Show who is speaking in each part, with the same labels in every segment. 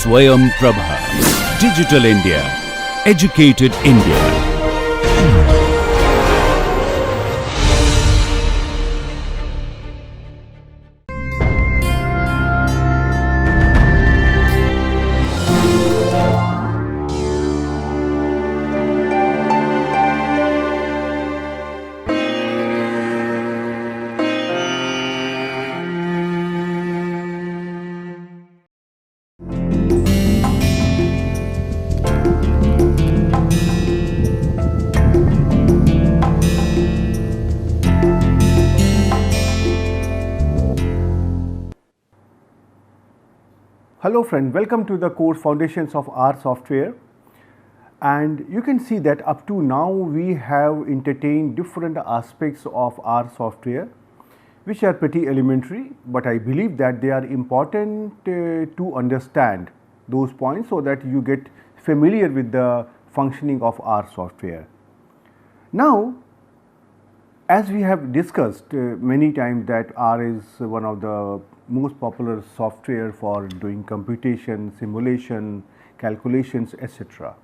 Speaker 1: Swayam Prabha. Digital India. Educated India.
Speaker 2: Hello friend, welcome to the course Foundations of R Software, and you can see that up to now we have entertained different aspects of R software which are pretty elementary, but I believe that they are important to understand those points so that you get familiar with the functioning of R software. Now, as we have discussed many times that R is one of the most popular software for doing computation, simulation, calculations, etc.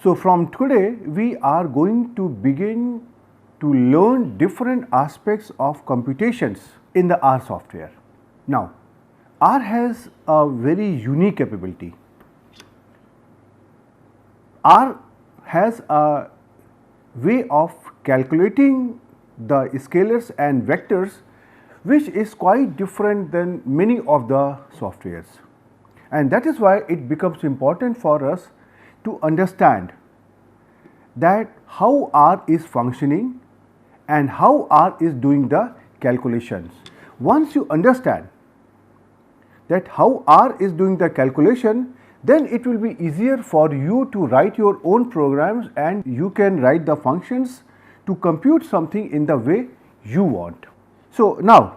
Speaker 2: So, from today we are going to begin to learn different aspects of computations in the R software. Now, R has a very unique capability. R has a way of calculating the scalars and vectors which is quite different than many of the softwares, and that is why it becomes important for us to understand that how R is functioning and how R is doing the calculations. Once you understand that how R is doing the calculation, then it will be easier for you to write your own programs and you can write the functions to compute something in the way you want. So, now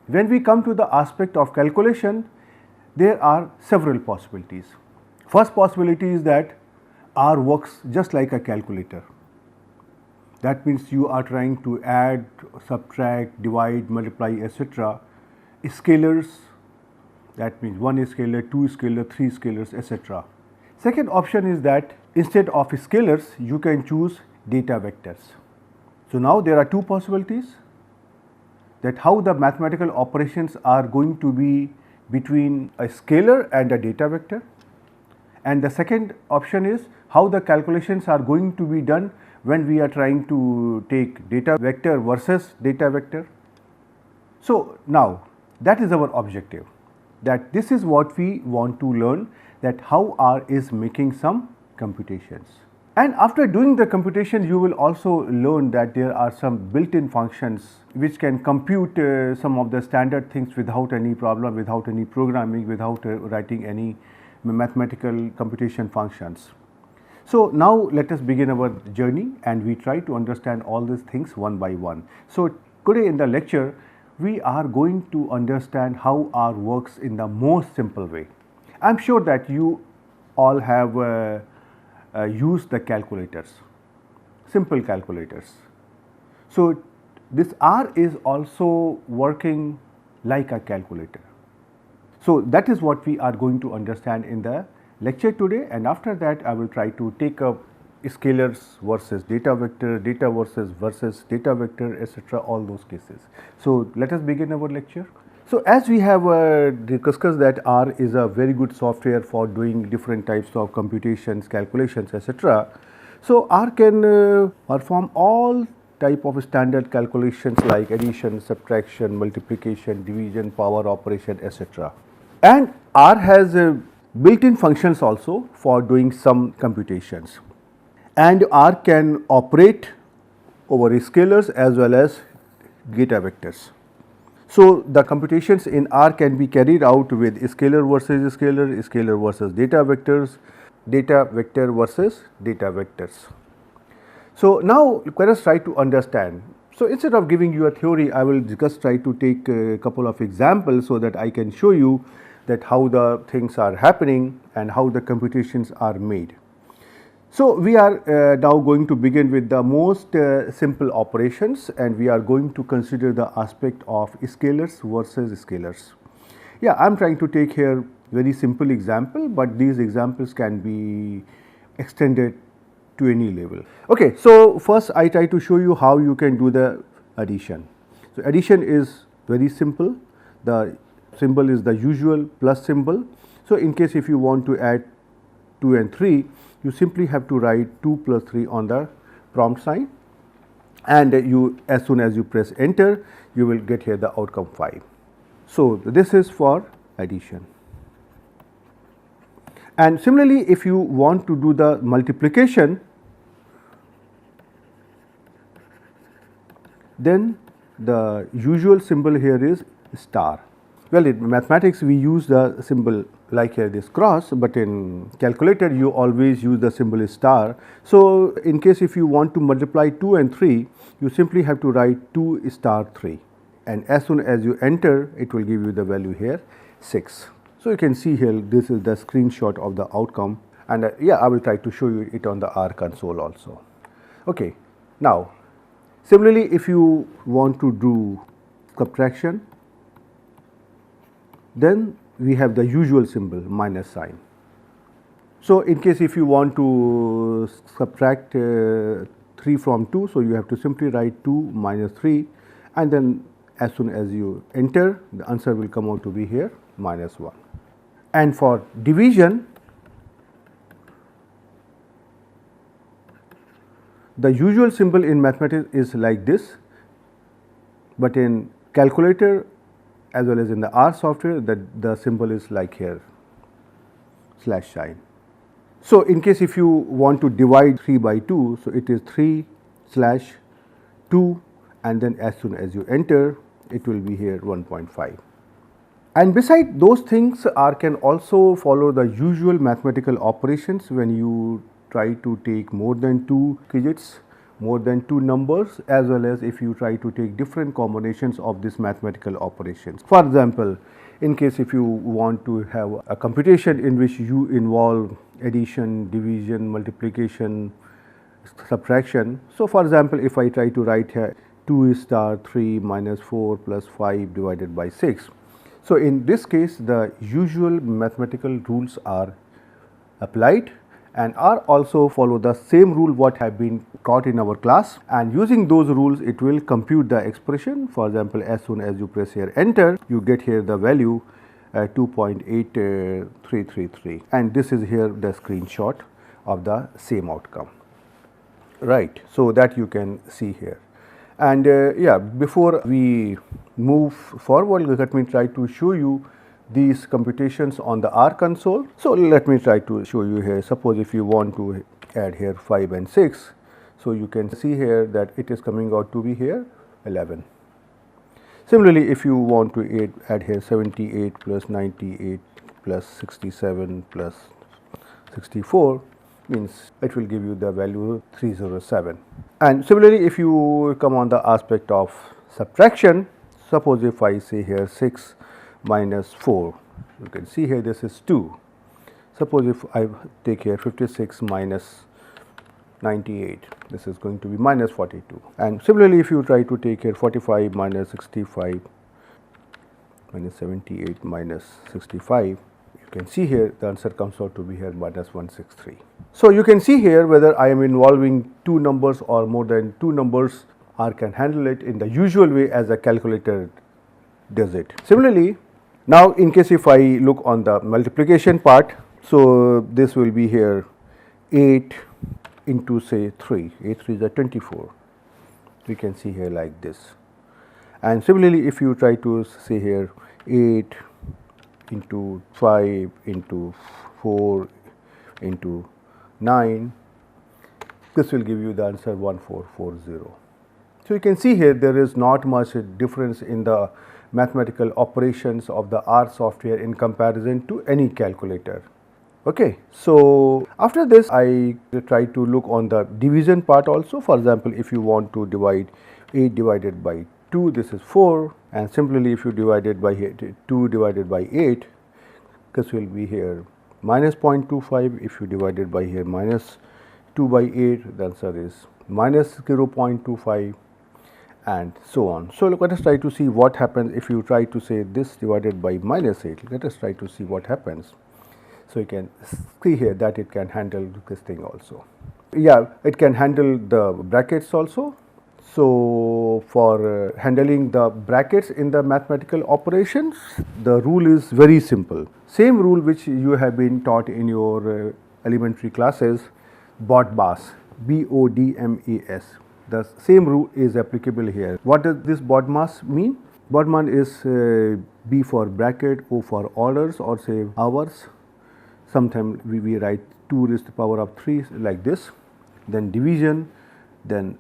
Speaker 2: when we come to the aspect of calculation, there are several possibilities. First possibility is that R works just like a calculator. That means you are trying to add, subtract, divide, multiply, etc. scalars. That means 1 scalar, 2 scalar, 3 scalars, etc. Second option is that instead of scalars, you can choose data vectors. So, now there are two possibilities, that how the mathematical operations are going to be between a scalar and a data vector, and the second option is how the calculations are going to be done when we are trying to take data vector versus data vector. So, now that is our objective, that this is what we want to learn, that how R is making some computations. And after doing the computation, you will also learn that there are some built-in functions which can compute some of the standard things without any problem, without any programming, without writing any mathematical computation functions. So, now let us begin our journey and we try to understand all these things one by one. So, today in the lecture, we are going to understand how R works in the most simple way. I am sure that you all have used the calculators, simple calculators. So, this R is also working like a calculator. So, that is what we are going to understand in the lecture today, and after that I will try to take up scalars versus data vector, data versus data vector, etc., all those cases. So, let us begin our lecture. So, as we have discussed that R is a very good software for doing different types of computations, calculations, etc. So, R can perform all type of standard calculations like addition, subtraction, multiplication, division, power operation, etc. And R has built-in functions also for doing some computations, and R can operate over scalars as well as data vectors. So, the computations in R can be carried out with scalar versus scalar, scalar versus data vectors, data vector versus data vectors. So, now let us try to understand. So, instead of giving you a theory, I will just try to take a couple of examples so that I can show you that how the things are happening and how the computations are made. So, we are now going to begin with the most simple operations, and we are going to consider the aspect of scalars versus scalars. Yeah, I am trying to take here very simple example, but these examples can be extended to any level. Okay, so first I try to show you how you can do the addition. So addition is very simple. The symbol is the usual plus symbol. So in case if you want to add 2 and 3, you simply have to write 2 plus 3 on the prompt sign, and you, as soon as you press enter, you will get here the outcome 5. So this is for addition. And similarly, if you want to do the multiplication, then the usual symbol here is star. Well, in mathematics we use the symbol like here this cross, but in calculator you always use the symbol star. So in case if you want to multiply 2 and 3, you simply have to write 2 star 3, and as soon as you enter, it will give you the value here 6. So you can see here, this is the screenshot of the outcome, and yeah, I will try to show you it on the R console also. Okay, now similarly, if you want to do subtraction, then we have the usual symbol minus sign. So in case if you want to subtract 3 from 2, so you have to simply write 2 minus 3, and then as soon as you enter, the answer will come out to be here minus 1. And for division, the usual symbol in mathematics is like this, but in calculator as well as in the R software, the symbol is like here slash sign. So in case if you want to divide 3 by 2, so it is 3 slash 2, and then as soon as you enter, it will be here 1.5. And beside those things, R can also follow the usual mathematical operations when you try to take more than 2 digits, more than 2 numbers, as well as if you try to take different combinations of these mathematical operations. For example, in case if you want to have a computation in which you involve addition, division, multiplication, subtraction. So for example, if I try to write here 2 star 3 minus 4 plus 5 divided by 6. So in this case, the usual mathematical rules are applied, and R also follow the same rule what have been taught in our class, and using those rules it will compute the expression. For example, as soon as you press here enter, you get here the value 2.8333, and this is here the screenshot of the same outcome, right. So that you can see here. And yeah, before we move forward, let me try to show you these computations on the R console. So let me try to show you here. Suppose if you want to add here 5 and 6, so you can see here that it is coming out to be here 11. Similarly, if you want to add here 78 plus 98 plus 67 plus 64, means it will give you the value 307. And similarly, if you come on the aspect of subtraction, suppose if I say here 6 minus 4, you can see here this is 2. Suppose if I take here 56 minus 98, this is going to be minus 42. And similarly, if you try to take here 45 minus 65 minus 78 minus 65, you can see here the answer comes out to be here minus 163. So you can see here whether I am involving 2 numbers or more than 2 numbers, R can handle it in the usual way as a calculator does it. Similarly, now in case if I look on the multiplication part, so this will be here 8 into say 3, 8 3 is a 24, we can see here like this. And similarly, if you try to say here 8 into 5 into 4 into 9, this will give you the answer 1440. So you can see here there is not much difference in the mathematical operations of the R software in comparison to any calculator. Okay, so after this I try to look on the division part also. For example, if you want to divide 8 divided by 2, this is 4, and similarly if you divide it by 2 divided by 8, this will be here minus 0.25. If you divide it by here minus 2 by 8, the answer is minus 0.25. and so on. So, let us try to see what happens if you try to say this divided by minus 8. Let us try to see what happens. So, you can see here that it can handle this thing also. Yeah, it can handle the brackets also. So, for handling the brackets in the mathematical operations, the rule is very simple. Same rule which you have been taught in your elementary classes, BODMAS, BODMAS. The same rule is applicable here. What does this BODMAS mean? BODMAS is B for bracket, O for orders, or say hours. Sometimes we write 2 raised to the power of 3 like this, then division, then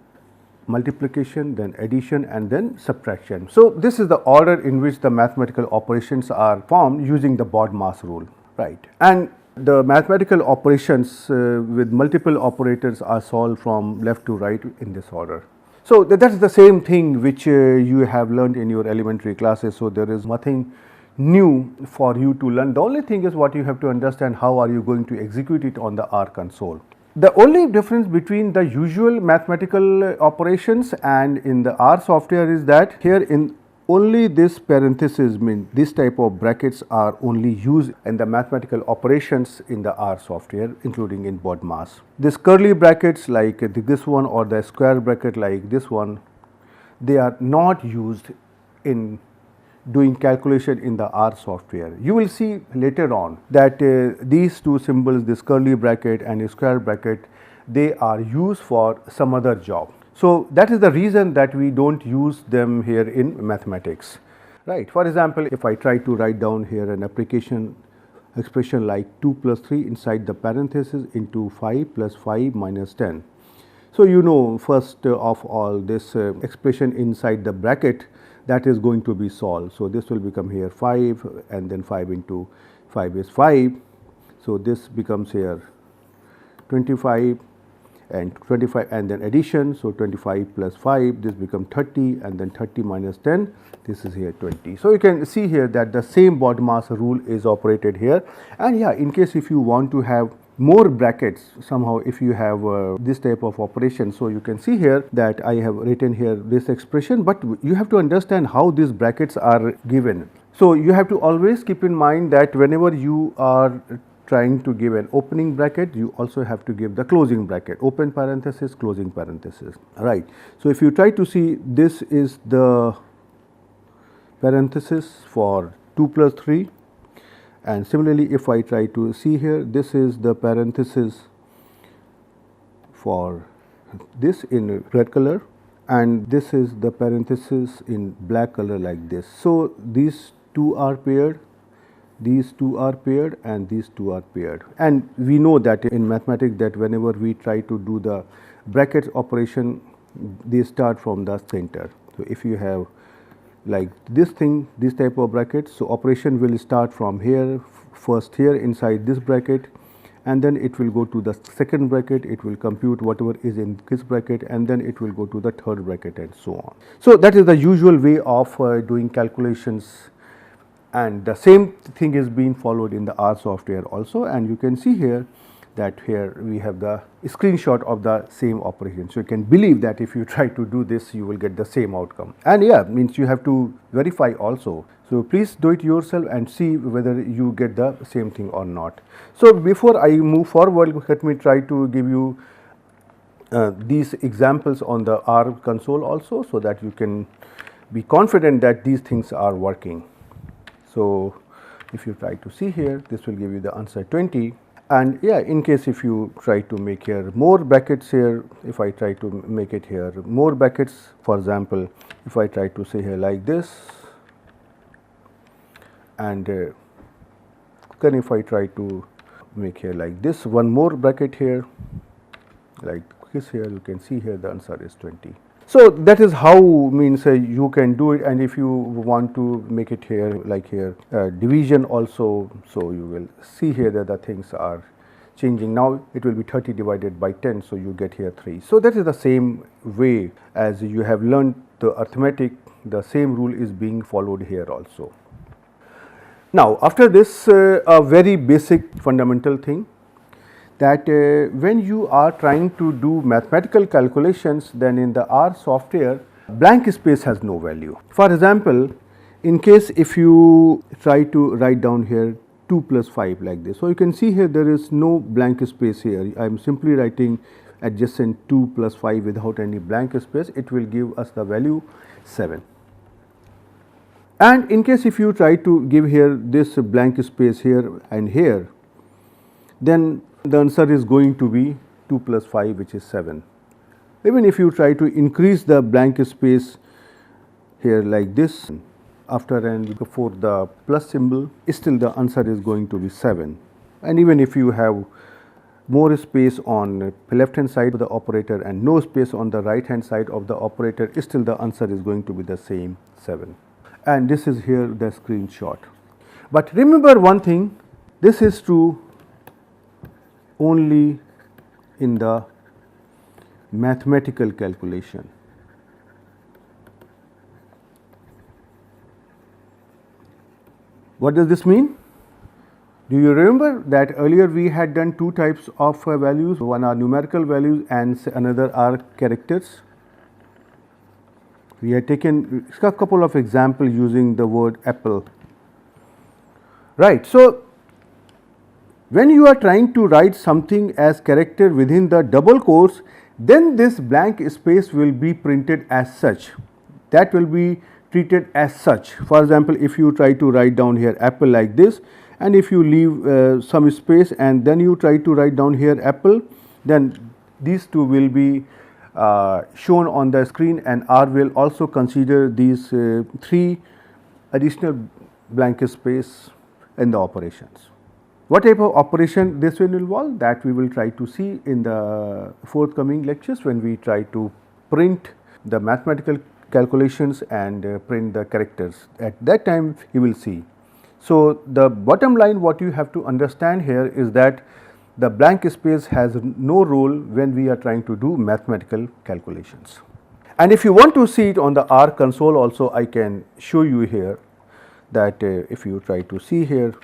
Speaker 2: multiplication, then addition, and then subtraction. So, this is the order in which the mathematical operations are formed using the BODMAS rule, right. And the mathematical operations with multiple operators are solved from left to right in this order. So, that is the same thing which you have learned in your elementary classes. So, there is nothing new for you to learn. The only thing is what you have to understand, how are you going to execute it on the R console. The only difference between the usual mathematical operations and in the R software is that here in only this parenthesis, mean this type of brackets are only used in the mathematical operations in the R software, including in BODMAS. This curly brackets like this one or the square bracket like this one, they are not used in doing calculation in the R software. You will see later on that these two symbols, this curly bracket and a square bracket, they are used for some other job. So, that is the reason that we do not use them here in mathematics, right. For example, if I try to write down here an application expression like 2 plus 3 inside the parenthesis into 5 plus 5 minus 10. So, you know first of all this expression inside the bracket, that is going to be solved. So, this will become here 5 and then 5 into 5 is 5. So, this becomes here 25 and 25 and then addition. So, 25 plus 5, this becomes 30 and then 30 minus 10, this is here 20. So, you can see here that the same BODMAS rule is operated here, and yeah, in case if you want to have more brackets somehow, if you have this type of operation. So, you can see here that I have written here this expression, but you have to understand how these brackets are given. So, you have to always keep in mind that whenever you are trying to give an opening bracket, you also have to give the closing bracket, open parenthesis, closing parenthesis, right. So, if you try to see, this is the parenthesis for 2 plus 3, and similarly if I try to see here, this is the parenthesis for this in red color, and this is the parenthesis in black color like this. So, these two are paired, these two are paired, and these two are paired. And we know that in mathematics that whenever we try to do the brackets operation, they start from the center. So, if you have like this thing, this type of brackets, so operation will start from here, first here inside this bracket, and then it will go to the second bracket, it will compute whatever is in this bracket, and then it will go to the third bracket and so on. So, that is the usual way of doing calculations, and the same thing is being followed in the R software also, and you can see here that here we have the screenshot of the same operation. So, you can believe that if you try to do this, you will get the same outcome, and yeah, means you have to verify also. So, please do it yourself and see whether you get the same thing or not. So, before I move forward, let me try to give you these examples on the R console also, so that you can be confident that these things are working. So, if you try to see here, this will give you the answer 20, and yeah, in case if you try to make here more brackets here, if I try to make it here more brackets, for example, if I try to say here like this, and then if I try to make here like this one more bracket here like this, here you can see here the answer is 20. So, that is how means you can do it, and if you want to make it here like here division also, so you will see here that the things are changing. Now, it will be 30 divided by 10, so you get here 3. So, that is the same way as you have learned the arithmetic, the same rule is being followed here also. Now, after this a very basic fundamental thing, that when you are trying to do mathematical calculations, then in the R software blank space has no value. For example, in case if you try to write down here 2 plus 5 like this. So, you can see here there is no blank space here. I am simply writing adjacent 2 plus 5 without any blank space. It will give us the value 7. And in case if you try to give here this blank space here and here, then the answer is going to be 2 plus 5, which is 7. Even if you try to increase the blank space here like this, after and before the plus symbol, still the answer is going to be 7. And even if you have more space on left hand side of the operator and no space on the right hand side of the operator, still the answer is going to be the same 7. And this is here the screenshot. But remember one thing, this is true only in the mathematical calculation. What does this mean? Do you remember that earlier we had done two types of values, one are numerical values and another are characters. We had taken a couple of examples using the word apple, right. So, when you are trying to write something as character within the double quotes, then this blank space will be printed as such, that will be treated as such. For example, if you try to write down here apple like this, and if you leave some space and then you try to write down here apple, then these two will be shown on the screen, and R will also consider these 3 additional blank space in the operations. What type of operation this will involve, that we will try to see in the forthcoming lectures when we try to print the mathematical calculations and print the characters. At that time you will see. So, the bottom line what you have to understand here is that the blank space has no role when we are trying to do mathematical calculations. And if you want to see it on the R console also, I can show you here that if you try to see here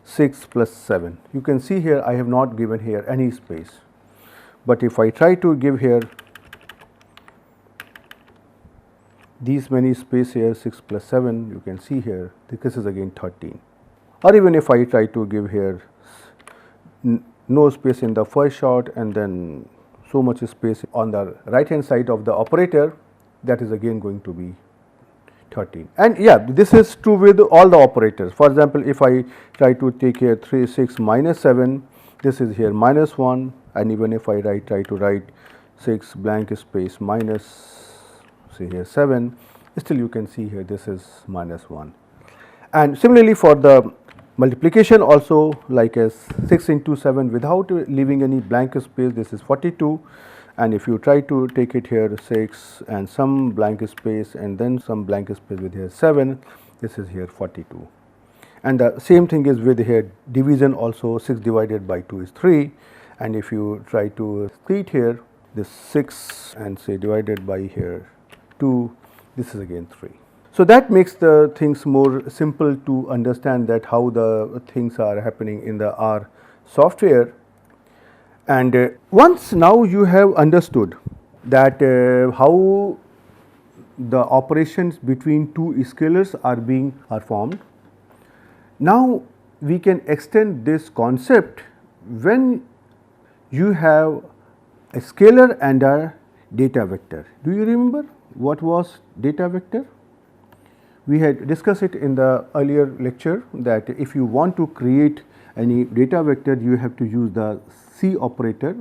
Speaker 2: 6 plus 7, you can see here I have not given here any space, but if I try to give here these many space here 6 plus 7, you can see here this is again 13. Or even if I try to give here no space in the first shot and then so much space on the right hand side of the operator, that is again going to be 13. And yeah, this is true with all the operators. For example, if I try to take here 3 6 minus 7, this is here minus 1, and even if I try to write 6 blank space minus say here 7, still you can see here this is minus 1. And similarly for the multiplication also, like as 6 into 7 without leaving any blank space, this is 42, and if you try to take it here 6 and some blank space and then some blank space with here 7, this is here 42. And the same thing is with here division also, 6 divided by 2 is 3, and if you try to split here this 6 and say divided by here 2, this is again 3. So, that makes the things more simple to understand that how the things are happening in the R software. And once now you have understood that how the operations between two scalars are being performed, now we can extend this concept when you have a scalar and a data vector. Do you remember what was data vector? We had discussed it in the earlier lecture that if you want to create any data vector, you have to use the C operator,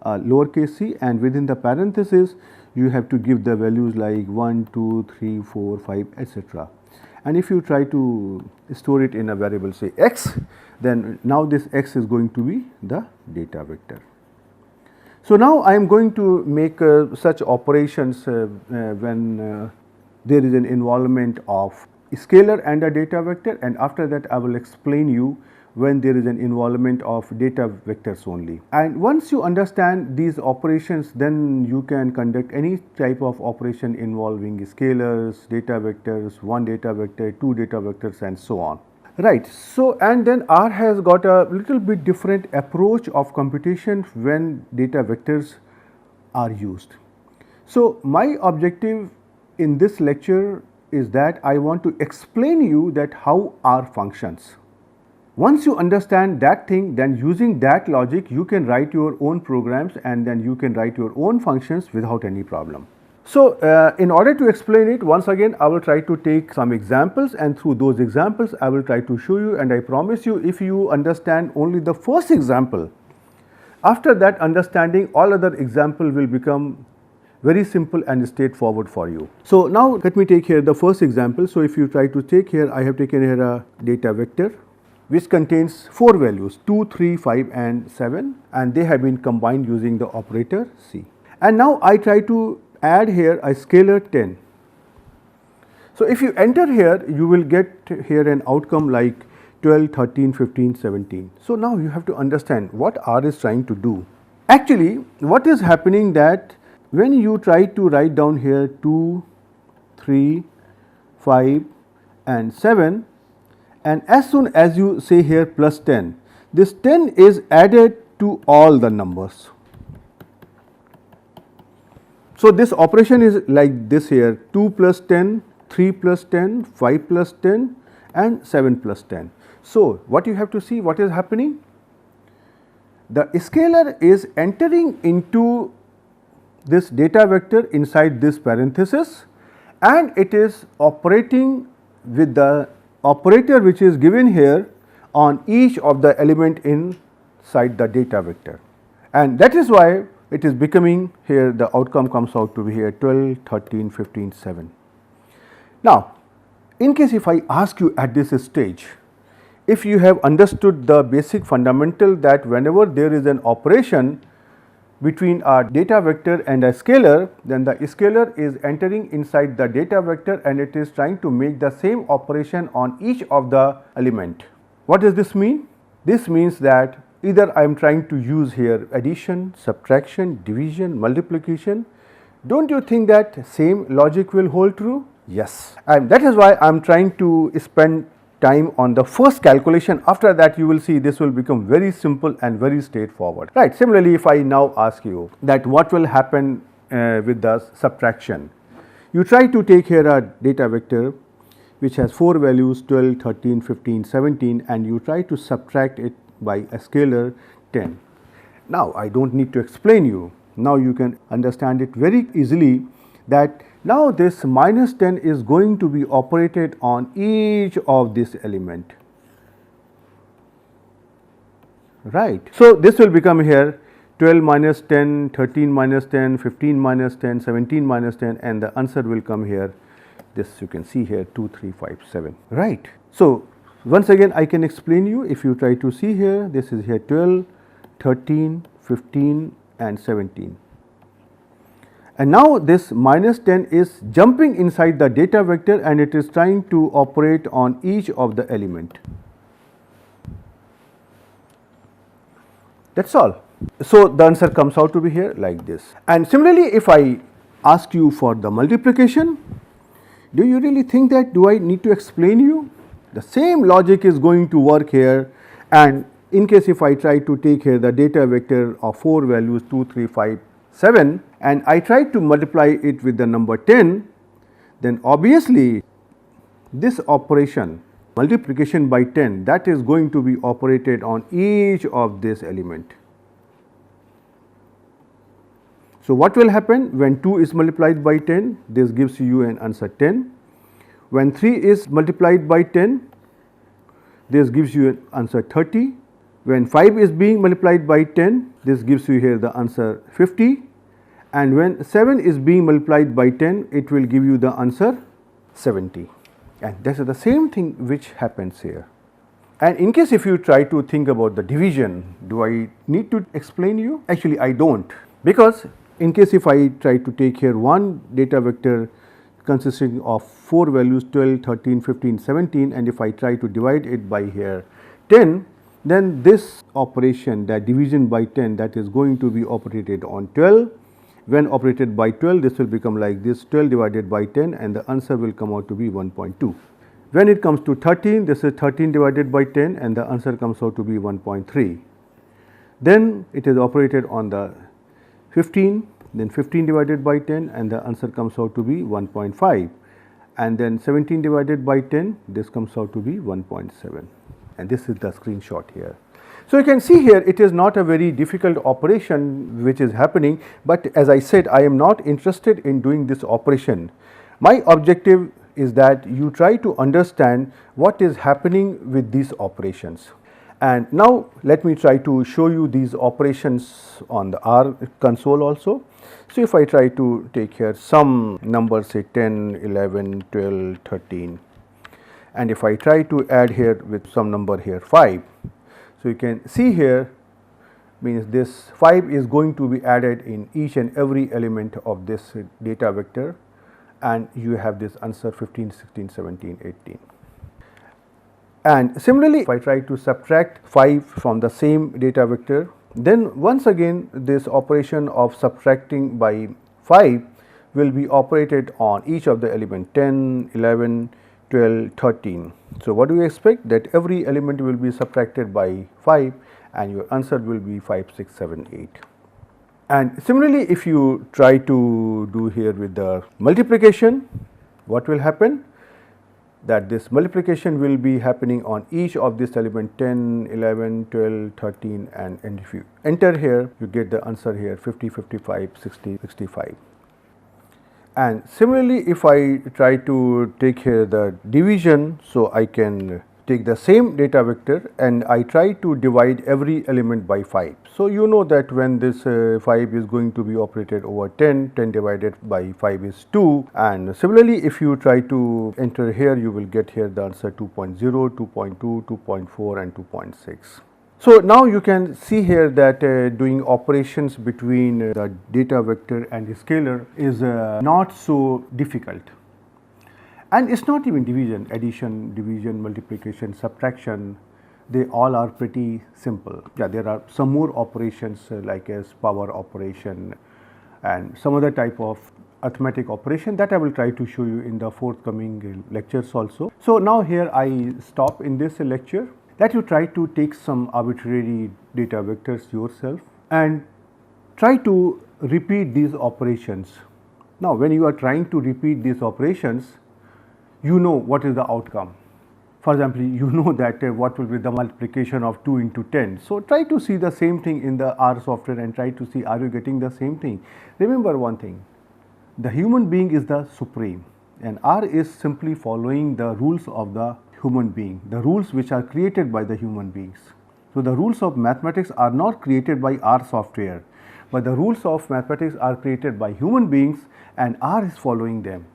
Speaker 2: lowercase c, and within the parenthesis you have to give the values like 1, 2, 3, 4, 5, etc. And if you try to store it in a variable say x, then now this x is going to be the data vector. So, now I am going to make such operations when there is an involvement of scalar and a data vector, and after that I will explain you when there is an involvement of data vectors only. And once you understand these operations, then you can conduct any type of operation involving scalars, data vectors, one data vector, two data vectors, and so on. Right. So, and then R has got a little bit different approach of computation when data vectors are used. So, my objective in this lecture is that I want to explain you that how are functions. Once you understand that thing, then using that logic you can write your own programs and then you can write your own functions without any problem. So, in order to explain it, once again I will try to take some examples, and through those examples I will try to show you, and I promise you, if you understand only the first example, after that understanding all other example will become very simple and straightforward for you. So, now let me take here the first example. So, if you try to take here, I have taken here a data vector which contains 4 values 2, 3, 5 and 7, and they have been combined using the operator C. And now I try to add here a scalar 10. So, if you enter here, you will get here an outcome like 12, 13, 15, 17. So, now you have to understand what R is trying to do. Actually, what is happening that when you try to write down here 2, 3, 5 and 7, and as soon as you say here plus 10, this 10 is added to all the numbers. So, this operation is like this here 2 plus 10, 3 plus 10, 5 plus 10 and 7 plus 10. So, what you have to see what is happening? The scalar is entering into this data vector inside this parenthesis, and it is operating with the operator which is given here on each of the element inside the data vector, and that is why it is becoming here the outcome comes out to be here 12, 13, 15, 7. Now, in case if I ask you at this stage, if you have understood the basic fundamental that whenever there is an operation between a data vector and a scalar, then the scalar is entering inside the data vector and it is trying to make the same operation on each of the element. What does this mean? This means that either I am trying to use here addition, subtraction, division, multiplication. Don't you think that same logic will hold true? Yes, and that is why I am trying to spend time on the first calculation. After that you will see this will become very simple and very straightforward, right. Similarly, if I now ask you that what will happen with the subtraction, you try to take here a data vector which has 4 values 12, 13, 15, 17, and you try to subtract it by a scalar 10. Now, I do not need to explain you, now you can understand it very easily that now this minus 10 is going to be operated on each of this element, right. So, this will become here 12 minus 10, 13 minus 10, 15 minus 10, 17 minus 10, and the answer will come here, this you can see here 2, 3, 5, 7, right. So, once again I can explain you, if you try to see here, this is here 12, 13, 15 and 17. And now this minus 10 is jumping inside the data vector and it is trying to operate on each of the element. That is all. So, the answer comes out to be here like this. And similarly, if I ask you for the multiplication, do you really think that do I need to explain you? The same logic is going to work here, and in case if I try to take here the data vector of 4 values 2, 3, 5, 7 and I try to multiply it with the number 10, then obviously this operation multiplication by 10 that is going to be operated on each of this element. So, what will happen when 2 is multiplied by 10, this gives you an answer 10. When 3 is multiplied by 10, this gives you an answer 30. When 5 is being multiplied by 10, this gives you here the answer 50, and when 7 is being multiplied by 10, it will give you the answer 70, and that is the same thing which happens here. And in case if you try to think about the division, do I need to explain you? Actually, I do not, because in case if I try to take here one data vector consisting of 4 values 12, 13, 15, 17, and if I try to divide it by here 10, then this operation, that division by 10, that is going to be operated on 12. When operated by 12, this will become like this 12 divided by 10, and the answer will come out to be 1.2. When it comes to 13, this is 13 divided by 10 and the answer comes out to be 1.3. Then it is operated on the 15, then 15 divided by 10 and the answer comes out to be 1.5, and then 17 divided by 10, this comes out to be 1.7, and this is the screenshot here. So, you can see here it is not a very difficult operation which is happening, but as I said, I am not interested in doing this operation. My objective is that you try to understand what is happening with these operations. And now let me try to show you these operations on the R console also. So, if I try to take here some number, say 10, 11, 12, 13, and if I try to add here with some number here 5. So, you can see here means this 5 is going to be added in each and every element of this data vector, and you have this answer 15, 16, 17, 18. And similarly, if I try to subtract 5 from the same data vector, then once again this operation of subtracting by 5 will be operated on each of the element 10, 11, 12, 13. So, what do you expect? That every element will be subtracted by 5 and your answer will be 5, 6, 7, 8. And similarly, if you try to do here with the multiplication, what will happen? That this multiplication will be happening on each of this element 10, 11, 12, 13, and if you enter here, you get the answer here 50, 55, 60, 65. And similarly, if I try to take here the division, so I can take the same data vector and I try to divide every element by 5. So, you know that when this 5 is going to be operated over 10, 10 divided by 5 is 2, and similarly if you try to enter here, you will get here the answer 2.0, 2.2, 2.4 and 2.6. So, now you can see here that doing operations between the data vector and the scalar is not so difficult. And it is not even division, addition, division, multiplication, subtraction, they all are pretty simple. Yeah, there are some more operations like as power operation and some other type of arithmetic operation that I will try to show you in the forthcoming lectures also. So, now here I stop in this lecture, that you try to take some arbitrary data vectors yourself and try to repeat these operations. Now, when you are trying to repeat these operations, you know what is the outcome. For example, you know that what will be the multiplication of 2 into 10. So, try to see the same thing in the R software and try to see are you getting the same thing. Remember one thing, the human being is the supreme and R is simply following the rules of the human being, the rules which are created by the human beings. So, the rules of mathematics are not created by R software, but the rules of mathematics are created by human beings and R is following them.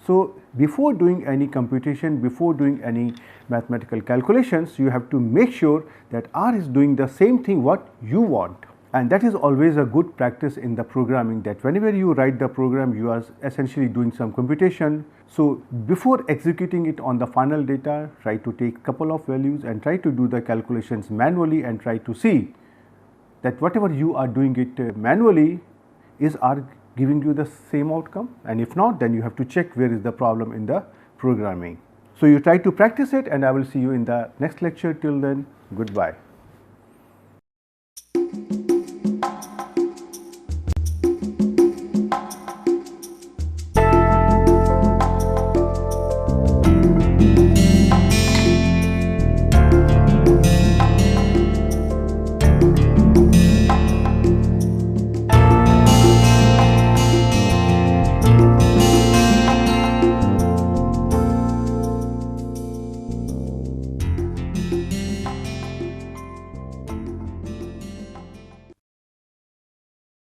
Speaker 2: So, before doing any computation, before doing any mathematical calculations, you have to make sure that R is doing the same thing what you want, and that is always a good practice in the programming, that whenever you write the program you are essentially doing some computation. So, before executing it on the final data, try to take couple of values and try to do the calculations manually and try to see that whatever you are doing it manually is R giving you the same outcome, and if not, then you have to check where is the problem in the programming. So, you try to practice it and I will see you in the next lecture. Till then, goodbye.